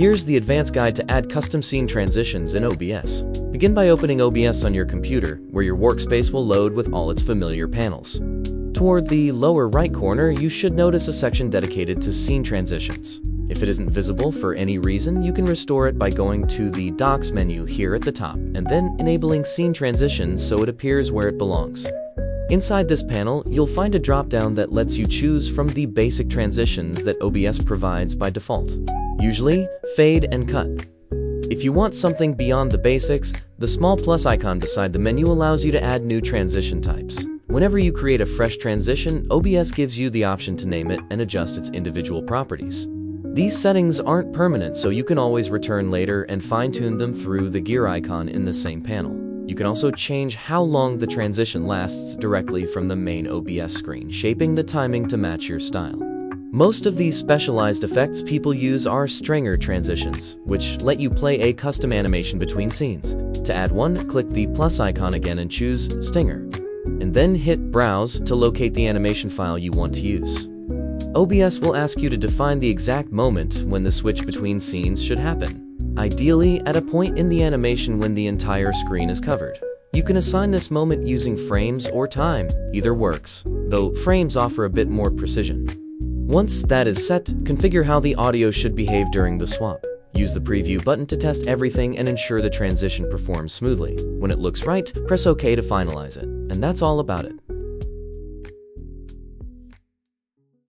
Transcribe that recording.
Here's the advanced guide to add custom scene transitions in OBS. Begin by opening OBS on your computer, where your workspace will load with all its familiar panels. Toward the lower right corner, you should notice a section dedicated to scene transitions. If it isn't visible for any reason, you can restore it by going to the Docs menu here at the top, and then enabling scene transitions so it appears where it belongs. Inside this panel, you'll find a drop-down that lets you choose from the basic transitions that OBS provides by default. Usually, fade and cut. If you want something beyond the basics, the small plus icon beside the menu allows you to add new transition types. Whenever you create a fresh transition, OBS gives you the option to name it and adjust its individual properties. These settings aren't permanent, so you can always return later and fine-tune them through the gear icon in the same panel. You can also change how long the transition lasts directly from the main OBS screen, shaping the timing to match your style. Most of these specialized effects people use are stringer transitions, which let you play a custom animation between scenes. To add one, click the plus icon again and choose Stinger, and then hit Browse to locate the animation file you want to use. OBS will ask you to define the exact moment when the switch between scenes should happen, ideally at a point in the animation when the entire screen is covered. You can assign this moment using frames or time, either works, though frames offer a bit more precision. Once that is set, configure how the audio should behave during the swap. Use the preview button to test everything and ensure the transition performs smoothly. When it looks right, press OK to finalize it. And that's all about it.